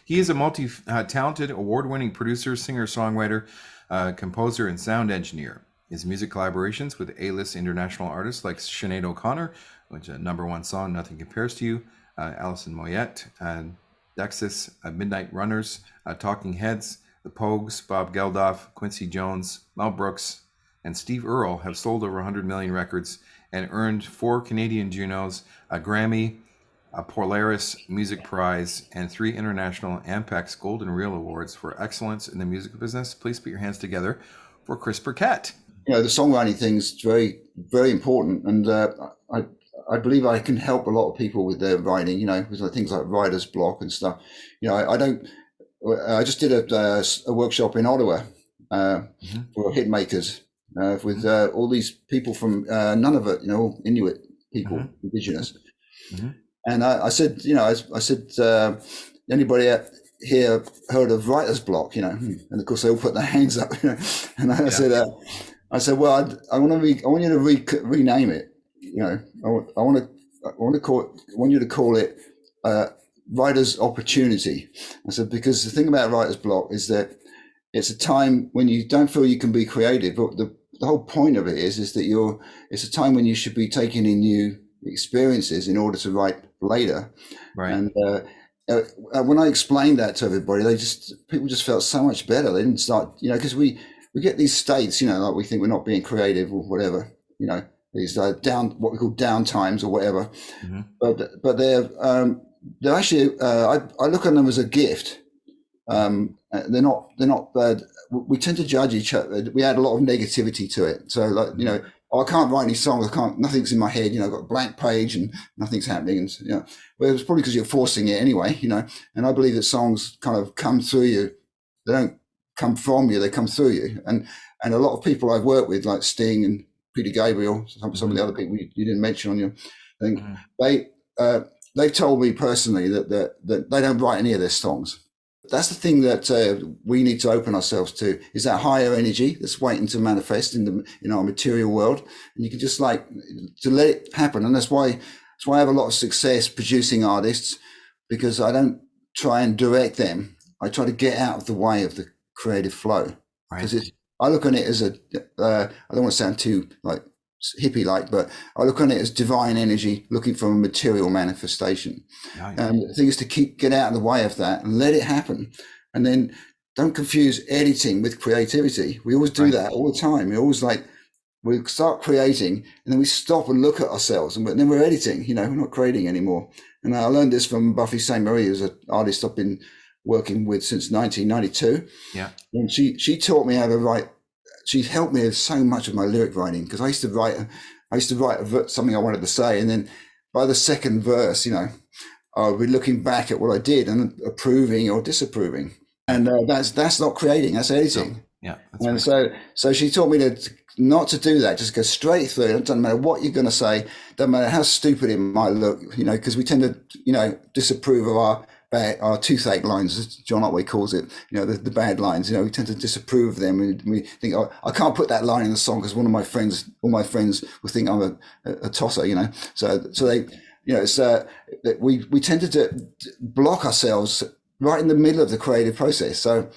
He is a multi-talented, award-winning producer, singer, songwriter, composer, and sound engineer. His music collaborations with A-list international artists like Sinead O'Connor, which number one song, Nothing Compares to You, Alison Moyet, Dexys, Midnight Runners, Talking Heads, The Pogues, Bob Geldof, Quincy Jones, Mel Brooks, and Steve Earle have sold over 100 million records and earned 4 Canadian Junos, a Grammy, a Polaris Music Prize, and 3 international Ampex Golden Reel Awards for excellence in the music business. Please put your hands together for Chris Birkett. The songwriting thing is very, very important, and I believe I can help a lot of people with their writing. With things like writer's block and stuff. I just did a workshop in Ottawa for hit makers with all these people from Nunavut, Inuit people, Indigenous. And I said, anybody here heard of writer's block? And of course they all put their hands up. And I said, well, I want you to rename it. I want you to call it writer's opportunity. I said, because the thing about writer's block is that it's a time when you don't feel you can be creative, but the whole point of it is that it's a time when you should be taking in new experiences in order to write later. Right. And when I explained that to everybody, people just felt so much better. They didn't start, because we get these states, like we think we're not being creative or whatever, these what we call down times or whatever. But they're actually, I look at them as a gift. They're not bad. We tend to judge each other. We add a lot of negativity to it. So I can't write any songs. Nothing's in my head. I've got a blank page and nothing's happening. And well, it's probably because you're forcing it anyway. And I believe that songs kind of come through you. They don't come from you. They come through you. And a lot of people I've worked with, like Sting and Peter Gabriel, some of the other people you didn't mention on your thing, they've told me personally that they don't write any of their songs. That's the thing that we need to open ourselves to, is that higher energy that's waiting to manifest in our material world, and you can just to let it happen. And that's why I have a lot of success producing artists, because I don't try and direct them. I try to get out of the way of the creative flow, because I look on it as I don't want to sound too hippie-like, but I look on it as divine energy looking for a material manifestation. And the thing is to get out of the way of that and let it happen. And then don't confuse editing with creativity. We always do that all the time. We always we start creating and then we stop and look at ourselves, and then we're editing. We're not creating anymore. And I learned this from Buffy St. Marie, who's an artist I've been working with since 1992. Yeah. And she taught me how to write. She helped me with so much of my lyric writing, because I used to write something I wanted to say, and then by the second verse, I would be looking back at what I did and approving or disapproving, and that's not creating, that's editing. So she taught me not to do that, just go straight through. It doesn't matter what you're going to say, doesn't matter how stupid it might look, because we tend to disapprove of our toothache lines, as John Otway calls it, the bad lines. We tend to disapprove of them, and we think, oh, I can't put that line in the song because all my friends will think I'm a tosser. So they, we tend to block ourselves right in the middle of the creative process. So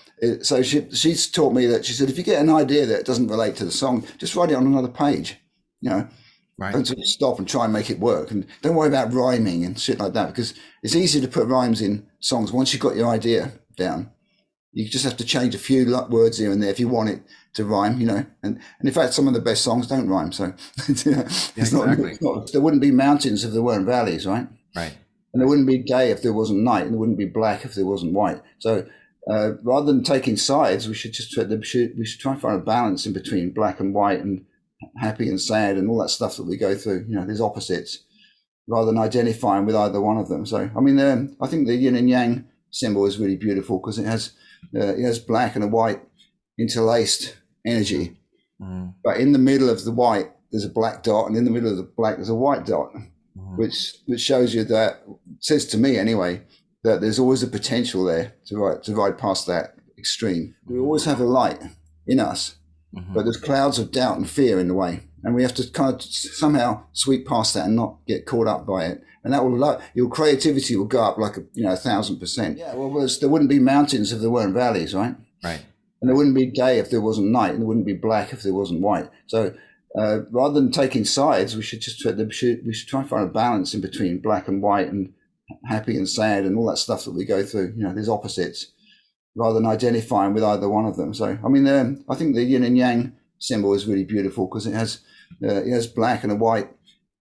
she's taught me that. She said, if you get an idea that doesn't relate to the song, just write it on another page. Don't sort of stop and try and make it work, and don't worry about rhyming and shit like that, because it's easy to put rhymes in songs once you've got your idea down. You just have to change a few words here and there if you want it to rhyme, And in fact, some of the best songs don't rhyme. So there wouldn't be mountains if there weren't valleys, right? Right. And there wouldn't be day if there wasn't night, and there wouldn't be black if there wasn't white. So rather than taking sides, we should try and find a balance in between black and white and happy and sad and all that stuff that we go through. There's opposites, rather than identifying with either one of them. So I think the yin and yang symbol is really beautiful, because it has black and a white interlaced energy, but in the middle of the white there's a black dot, and in the middle of the black there's a white dot, which shows you that, says to me anyway, that there's always a potential there to ride past that extreme. We always have a light in us, but there's clouds of doubt and fear in the way, and we have to kind of somehow sweep past that and not get caught up by it. And that will, your creativity will go up like 1,000%. Yeah, well, there wouldn't be mountains if there weren't valleys, right? Right. And there wouldn't be day if there wasn't night, and there wouldn't be black if there wasn't white. So rather than taking sides, we should try and find a balance in between black and white and happy and sad and all that stuff that we go through. There's opposites, rather than identifying with either one of them. So, I mean, I think the yin and yang symbol is really beautiful because it has black and a white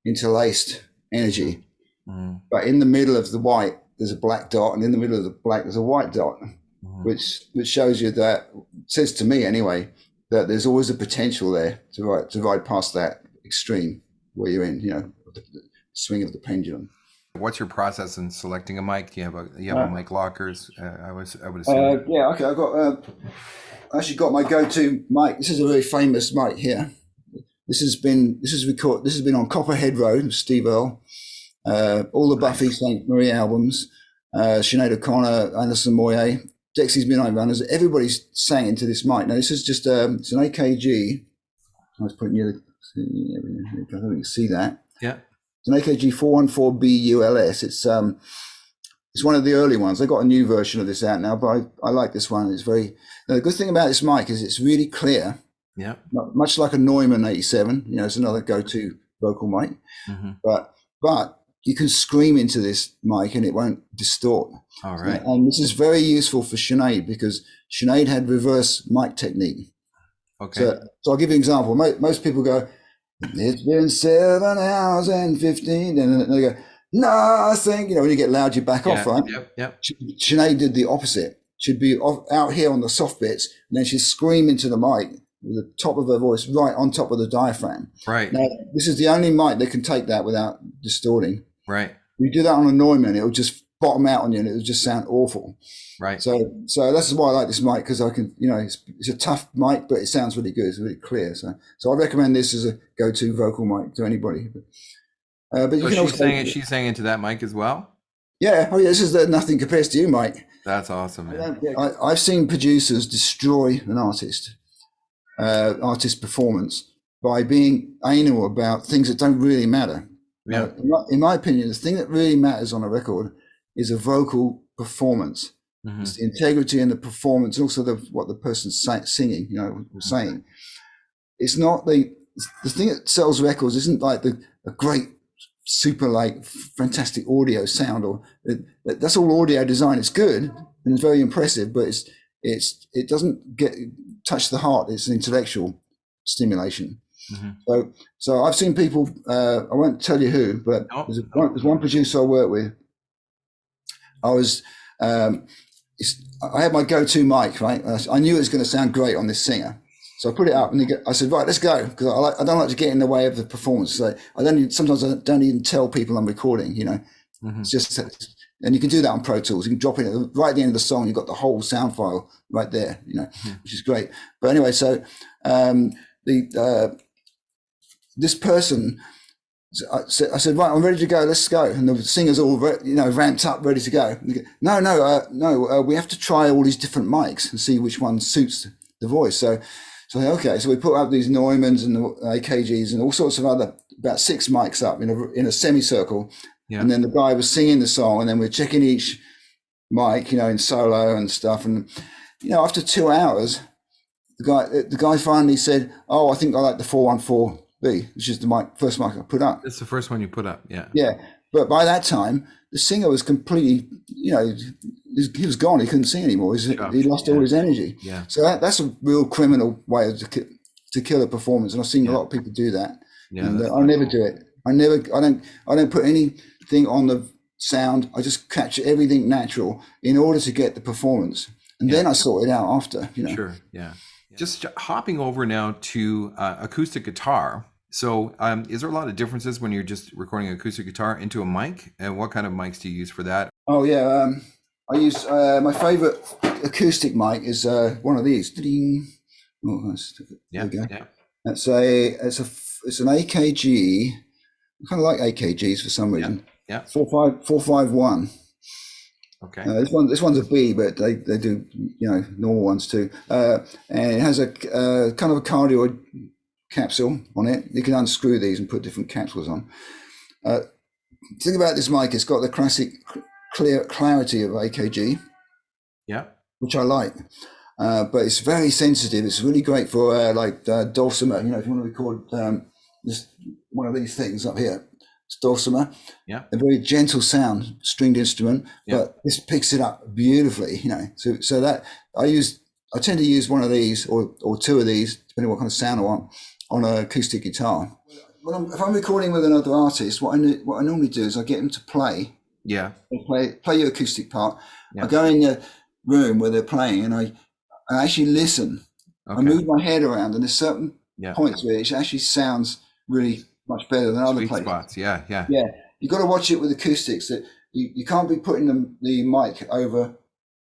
interlaced energy. Mm. But in the middle of the white, there's a black dot, and in the middle of the black, there's a white dot, which shows you that, says to me anyway, that there's always a potential there to ride past that extreme where you're in, the swing of the pendulum. What's your process in selecting a mic? Do you have a mic lockers? I would assume. Yeah, okay. I actually got my go-to mic. This is a very famous mic here. This has been on Copperhead Road, Steve Earle. All the Buffy St. Marie albums, Sinead O'Connor, Alison Moyet, Dexy's Midnight Runners. Everybody's sang into this mic. Now this is just it's an AKG. I was putting near I don't think you can see that. Yeah. It's an AKG 414BULS. It's one of the early ones. They got a new version of this out now, but I like this one. It's the good thing about this mic is it's really clear. Yeah. Much like a Neumann 87. It's another go-to vocal mic. Mm-hmm. But you can scream into this mic and it won't distort. All right. And this is very useful for Sinead because Sinead had reverse mic technique. Okay. So I'll give you an example. Most people go, it's been 7 hours and 15, and then they go, nothing. When you get loud, you back off, right? Yep. Sinead did the opposite. She'd be out here on the soft bits, and then she'd scream into the mic with the top of her voice right on top of the diaphragm. Right. Now, this is the only mic that can take that without distorting. Right. You do that on a Neumann, it will just bottom out on you, and it will just sound awful. Right. So that's why I like this mic, because I can, it's a tough mic, but it sounds really good. It's really clear. So I recommend this as a go-to vocal mic to anybody. But you can also she's saying into that mic as well. Yeah. Oh yeah. This is nothing compares to you, Mike. That's awesome, man. I've seen producers destroy an artist performance by being anal about things that don't really matter. Yeah. In my opinion, the thing that really matters on a record is a vocal performance. Mm-hmm. It's the integrity and the performance, and also what the person's singing, saying. It's not the thing that sells records isn't like a great, super fantastic audio sound, or that's all audio design. It's good and it's very impressive, but it doesn't touch the heart. It's an intellectual stimulation. Mm-hmm. So I've seen people. I won't tell you who, but there's one producer I work with. I had my go-to mic, right? I knew it was going to sound great on this singer. So I put it up and I said, right, let's go. Because I don't like to get in the way of the performance. So sometimes I don't even tell people I'm recording, Mm-hmm. It's just, and you can do that on Pro Tools. You can drop it right at the end of the song. You've got the whole sound file right there, mm-hmm. which is great. But anyway, so this person, I said, right, I'm ready to go. Let's go. And the singer's all, ramped up, ready to go. No. We have to try all these different mics and see which one suits the voice. So okay. So we put up these Neumanns and the AKGs and all sorts of about 6 mics up in a semicircle. Yeah. And then the guy was singing the song, and then we're checking each mic, in solo and stuff. And after 2 hours, the guy finally said, "Oh, I think I like the 414B, which is the first mic I put up." It's the first one you put up, yeah. Yeah, but by that time, the singer was completely, he was gone. He couldn't sing anymore. He lost all his energy. Yeah. So that's a real criminal way to kill a performance, and I've seen a lot of people do that. Yeah, and I never do it. I don't put anything on the sound. I just capture everything natural in order to get the performance, and then I sort it out after. Sure. Yeah. Just hopping over now to acoustic guitar. So is there a lot of differences when you're just recording acoustic guitar into a mic? And what kind of mics do you use for that? Oh, yeah. I use my favorite acoustic mic is one of these. Oh, there we go. Yeah. It's an AKG. I kind of like AKGs for some reason. Yeah. 451. Okay. This one's a B, but they do normal ones too. And it has a kind of a cardioid capsule on it. You can unscrew these and put different capsules on. The thing about this mic, it's got the classic clear clarity of AKG, Yeah. which I like. But it's very sensitive. It's really great for dulcimer. You know, if you want to record just one of these things up here, it's dulcimer. Yeah. A very gentle sound, stringed instrument, but this picks it up beautifully. You know, so that I tend to use one of these or two of these, depending what kind of sound I want, on an acoustic guitar. If I'm recording with another artist, what I normally do is I get them to play. Yeah. Play your acoustic part. Yeah. I go in the room where they're playing and I actually listen. Okay. I move my head around, and there's certain points where it actually sounds really much better than other places. Spots. Yeah. You've got to watch it with acoustics. That you can't be putting the mic over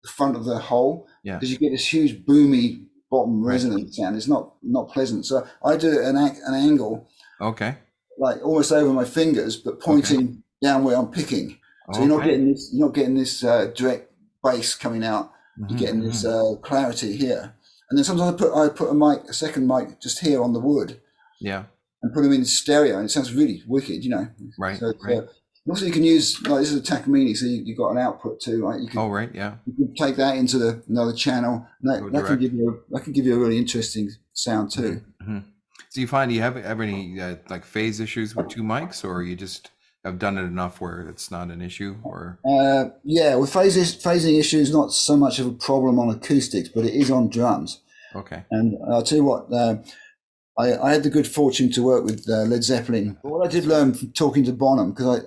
the front of the hole because you get this huge boomy bottom resonant sound. It's not pleasant. So I do it at an angle. Okay. Like almost over my fingers, but pointing down where I'm picking. So you're not getting this direct bass coming out. You're getting this clarity here. And then sometimes I put a second mic just here on the wood. Yeah. And put them in stereo, and it sounds really wicked, you know. Right. So also you can use, like, this is a Takamine, so you've got an output too, right? You can, you can take that into another channel. And that can give you a really interesting sound too. Mm-hmm. So do you have any like phase issues with two mics, or you just have done it enough where it's not an issue? Or with phasing issues, not so much of a problem on acoustics, but it is on drums. Okay. And I'll tell you what, I had the good fortune to work with Led Zeppelin. But what I did learn from talking to Bonham, because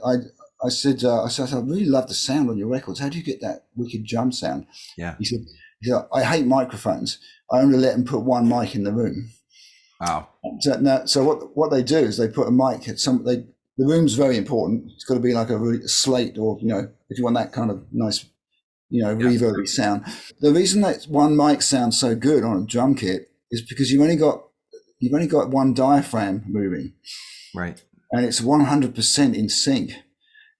I said I really love the sound on your records. How do you get that wicked drum sound? Yeah. He said, I hate microphones. I only let them put one mic in the room. Wow. So what they do is they put a mic at the room's very important. It's got to be like a really slate, or, you know, if you want that kind of nice, you know, reverby sound. The reason that one mic sounds so good on a drum kit is because you've only got one diaphragm moving. Right. And it's 100% in sync.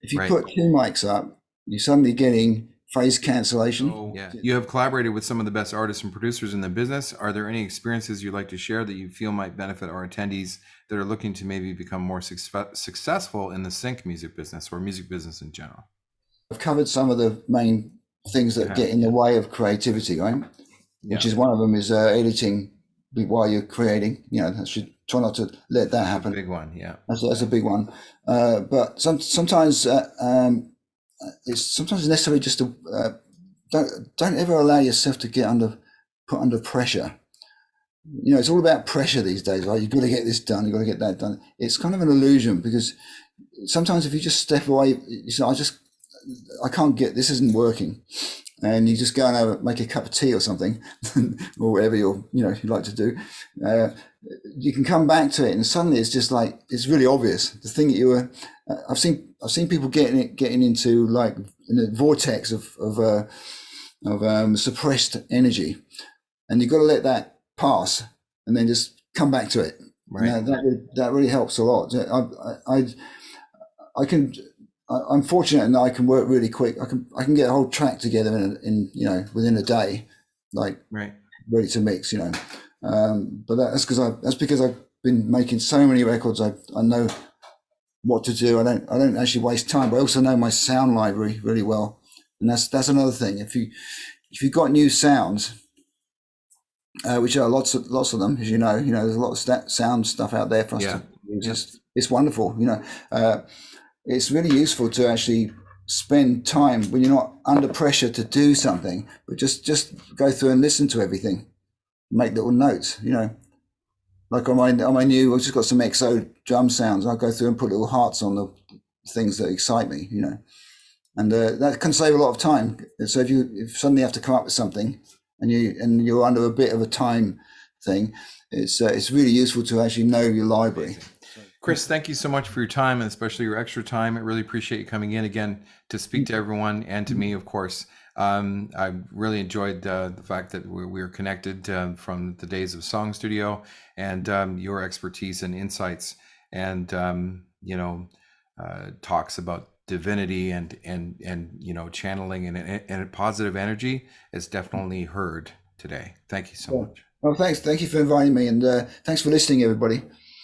If you put two mics up, you're suddenly getting phase cancellation. Oh, you have collaborated with some of the best artists and producers in the business. Are there any experiences you'd like to share that you feel might benefit our attendees that are looking to maybe become more successful in the sync music business or music business in general? I've covered some of the main things that get in the way of creativity, right? Which is one of them is editing while you're creating. You know, I should try not to let that happen. That's a big one, yeah. That's a big one. But sometimes it's necessary just to don't ever allow yourself to get put under pressure. You know, it's all about pressure these days, right? You've got to get this done, you've got to get that done. It's kind of an illusion, because sometimes if you just step away, you say, I can't get, this isn't working. And you just go and make a cup of tea or something, or whatever you like to do. You can come back to it, and suddenly it's just like, it's really obvious. The thing that you were, I've seen people getting into, like, in a vortex of suppressed energy, and you've got to let that pass, and then just come back to it. Right. That really helps a lot. I'm fortunate in that I can work really quick. I can get a whole track together in within a day, like ready to mix. You know, but that's because I've been making so many records. I know what to do. I don't actually waste time. But I also know my sound library really well, and that's another thing. If you've got new sounds, which are lots of them, as you know, there's a lot of sound stuff out there for us to use. It's wonderful. You know. It's really useful to actually spend time when you're not under pressure to do something, but just go through and listen to everything, make little notes, you know. Like on my new, I've just got some XO drum sounds. I'll go through and put little hearts on the things that excite me, you know, and that can save a lot of time. So if you suddenly have to come up with something and you're under a bit of a time thing, it's really useful to actually know your library. Chris, thank you so much for your time, and especially your extra time. I really appreciate you coming in again to speak to everyone, and to me, of course. I really enjoyed the fact that we were connected from the days of Song Studio, and your expertise and insights, and talks about divinity and channeling and positive energy is definitely heard today. Thank you so much. Well, thanks. Thank you for inviting me, and thanks for listening, everybody.